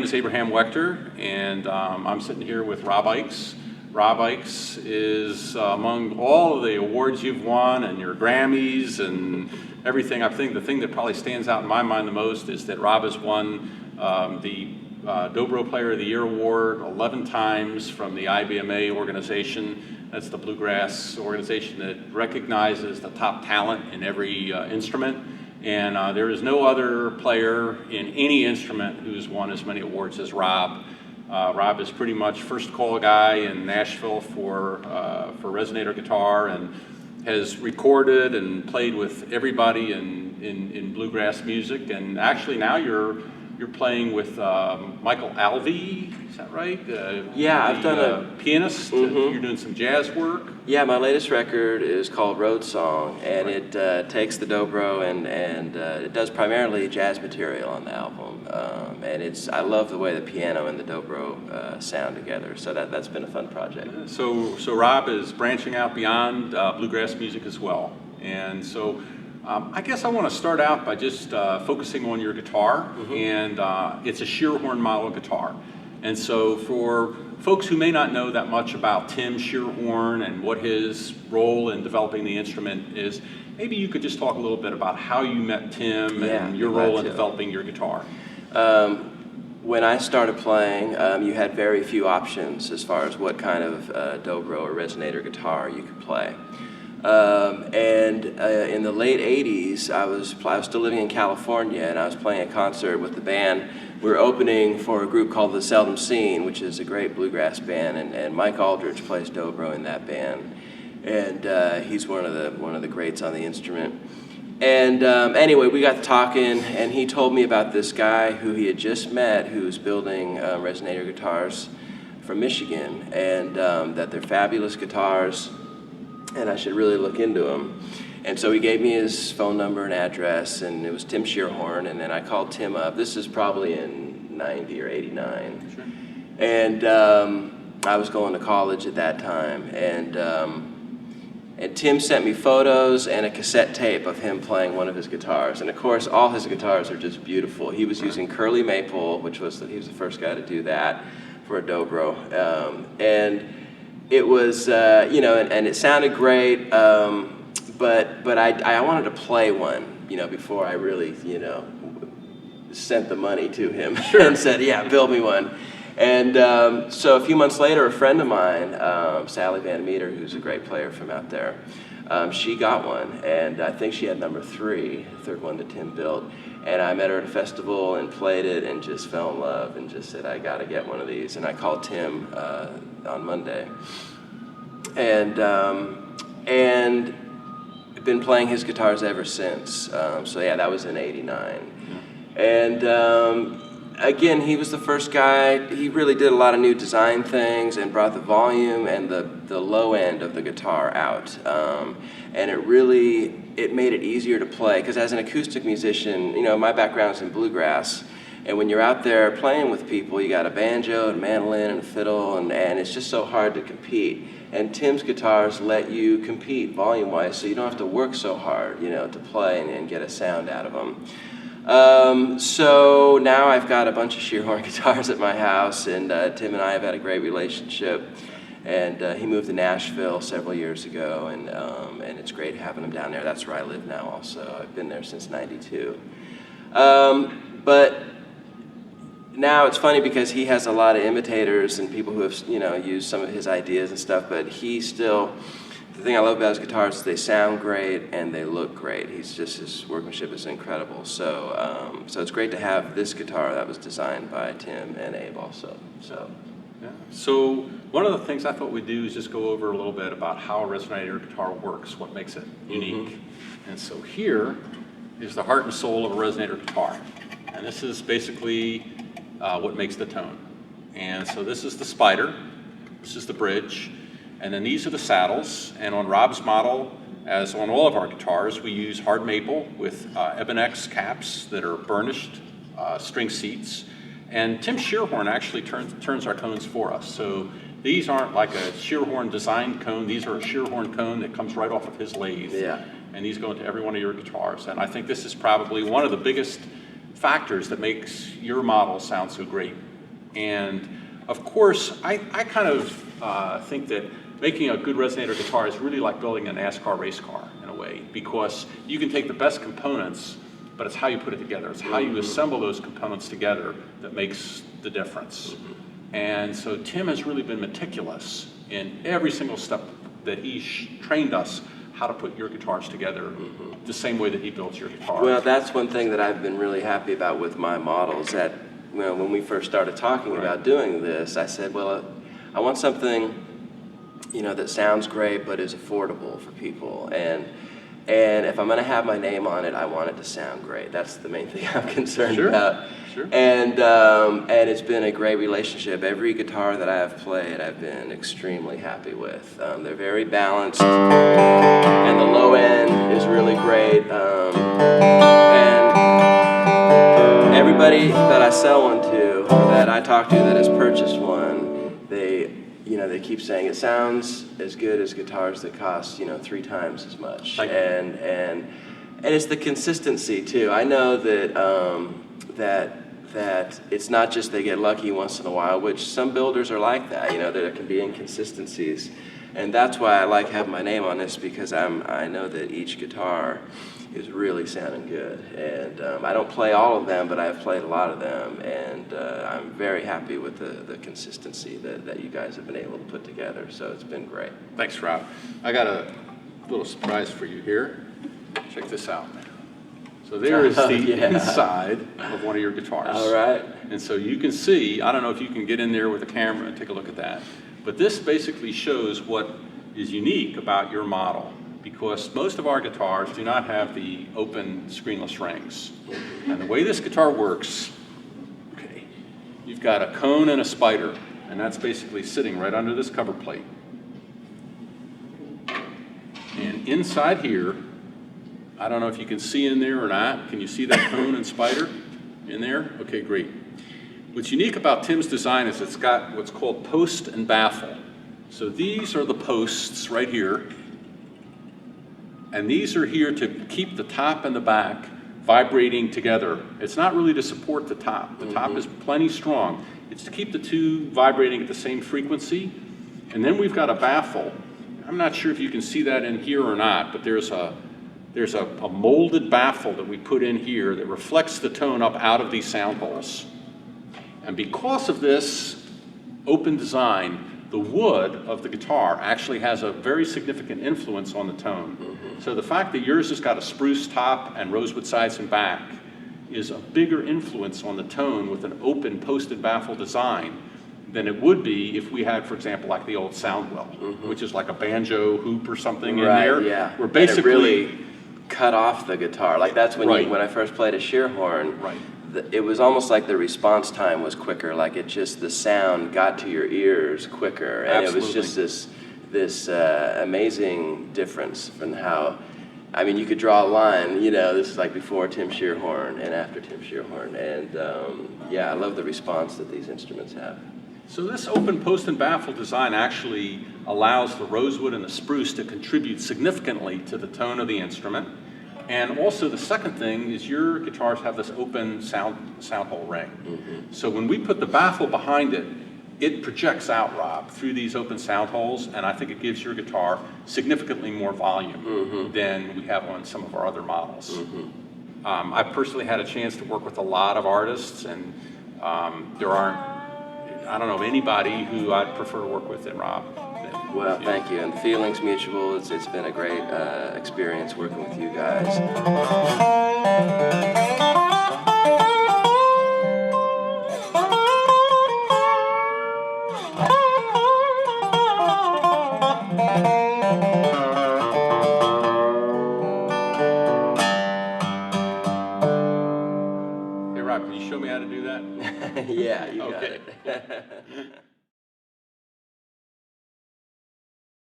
name is Abraham Wechter, and I'm sitting here with Rob Ickes. Rob Ickes is among all of the awards you've won and your Grammys and everything. I think the thing that probably stands out in my mind the most is that Rob has won the Dobro Player of the Year Award 11 times from the IBMA organization. That's the bluegrass organization that recognizes the top talent in every instrument. And there is no other player in any instrument who's won as many awards as Rob. Rob is pretty much first call guy in Nashville for Resonator guitar, and has recorded and played with everybody in bluegrass music. And actually now you're playing with Michael Alvey, is that right? Yeah, I've done a pianist. You're doing some jazz work. Yeah, my latest record is called Road Song, and it takes the dobro and it does primarily jazz material on the album. And I love the way the piano and the dobro sound together. So that's been a fun project. So Rob is branching out beyond bluegrass music as well, and so. I guess I want to start out by just focusing on your guitar, and it's a Scheerhorn model guitar. And so for folks who may not know that much about Tim Scheerhorn and what his role in developing the instrument is, maybe you could just talk a little bit about how you met Tim and your role in developing your guitar. When I started playing, you had very few options as far as what kind of dobro or resonator guitar you could play. In the late 80s, I was still living in California, and I was playing a concert with the band. We were opening for a group called The Seldom Seen, which is a great bluegrass band, and Mike Aldridge plays dobro in that band, and he's one of the greats on the instrument. And anyway, we got to talking, and he told me about this guy who he had just met, who was building resonator guitars from Michigan, and that they're fabulous guitars, and I should really look into him. And so he gave me his phone number and address, and it was Tim Scheerhorn, and then I called Tim up. This is probably in 90 or 89. Sure. And I was going to college at that time, and Tim sent me photos and a cassette tape of him playing one of his guitars. And of course, all his guitars are just beautiful. He was using curly maple, he was the first guy to do that for a dobro. And it was, and it sounded great, but I wanted to play one, before I really, sent the money to him and said, yeah, build me one. And so a few months later, a friend of mine, Sally Van Meter, who's a great player from out there, she got one, and I think she had number 3, the third one that Tim built. And I met her at a festival and played it and just fell in love and just said, I got to get one of these. And I called Tim on Monday. And I've been playing his guitars ever since. So yeah, that was in '89. And again, he was the first guy. He really did a lot of new design things and brought the volume and the low end of the guitar out. And it made it easier to play, because as an acoustic musician, my background is in bluegrass, and when you're out there playing with people, you got a banjo and mandolin and a fiddle, and it's just so hard to compete. And Tim's guitars let you compete volume-wise, so you don't have to work so hard, to play and get a sound out of them. So now I've got a bunch of Scheerhorn guitars at my house, and Tim and I have had a great relationship. And he moved to Nashville several years ago, and it's great having him down there. That's where I live now also. I've been there since '92. But now it's funny because he has a lot of imitators and people who have, used some of his ideas and stuff, but the thing I love about his guitars is they sound great and they look great. His workmanship is incredible. So it's great to have this guitar that was designed by Tim and Abe also. Yeah. So one of the things I thought we'd do is just go over a little bit about how a resonator guitar works, what makes it unique. And so here is the heart and soul of a resonator guitar. And this is basically what makes the tone. And so this is the spider, this is the bridge, and then these are the saddles. And on Rob's model, as on all of our guitars, we use hard maple with Ebonex caps that are burnished string seats. And Tim Scheerhorn actually turns our cones for us. So these aren't like a Scheerhorn designed cone. These are a Scheerhorn cone that comes right off of his lathe. Yeah. And these go into every one of your guitars. And I think this is probably one of the biggest factors that makes your model sound so great. And of course, I kind of think that making a good resonator guitar is really like building a NASCAR race car in a way, because you can take the best components, but it's how you put it together. It's how you assemble those components together that makes the difference. And so Tim has really been meticulous in every single step that he trained us how to put your guitars together the same way that he builds your guitar. Well, that's one thing that I've been really happy about with my models, that when we first started talking about doing this, I said, well, I want something, that sounds great but is affordable for people. And if I'm going to have my name on it, I want it to sound great. That's the main thing I'm concerned about. Sure. And it's been a great relationship. Every guitar that I have played, I've been extremely happy with. They're very balanced, and the low end is really great. And everybody that I sell one to, that I talk to that has purchased one, they keep saying it sounds as good as guitars that cost 3 times as much. And it's the consistency too. I know that it's not just they get lucky once in a while, which some builders are like that. There can be inconsistencies, and that's why I like having my name on this, because I know that each guitar is really sounding good. And I don't play all of them, but I've played a lot of them, and I'm very happy with the consistency that you guys have been able to put together. So it's been great. Thanks, Rob. I got a little surprise for you here. Check this out. So there is the inside of one of your guitars. All right. And so you can see, I don't know if you can get in there with a camera and take a look at that, but this basically shows what is unique about your model, because most of our guitars do not have the open screenless rings. And the way this guitar works, you've got a cone and a spider, and that's basically sitting right under this cover plate. And inside here, I don't know if you can see in there or not. Can you see that cone and spider in there? Okay, great. What's unique about Tim's design is it's got what's called post and baffle. So these are the posts right here, and these are here to keep the top and the back vibrating together. It's not really to support the top. The top is plenty strong. It's to keep the two vibrating at the same frequency. And then we've got a baffle. I'm not sure if you can see that in here or not, but there's a molded baffle that we put in here that reflects the tone up out of these sound holes. And because of this open design, the wood of the guitar actually has a very significant influence on the tone. So the fact that yours has got a spruce top and rosewood sides and back is a bigger influence on the tone with an open posted baffle design than it would be if we had, for example, like the old Soundwell, which is like a banjo hoop or something in there. Yeah. Where basically really cut off the guitar. Like that's when when I first played a Scheerhorn. It was almost like the response time was quicker. Like the sound got to your ears quicker, and it was just this amazing difference from how. I mean, you could draw a line. This is like before Tim Scheerhorn and after Tim Scheerhorn, and I love the response that these instruments have. So this open post and baffle design actually allows the rosewood and the spruce to contribute significantly to the tone of the instrument. And also the second thing is your guitars have this open sound hole ring. So when we put the baffle behind it, it projects out, Rob, through these open sound holes, and I think it gives your guitar significantly more volume than we have on some of our other models. I personally had a chance to work with a lot of artists, and I don't know of anybody who I'd prefer to work with than Rob. Well, thank you, and the feeling's mutual. It's been a great experience working with you guys. Hey Rob, can you show me how to do that? Yeah, you got Okay. it.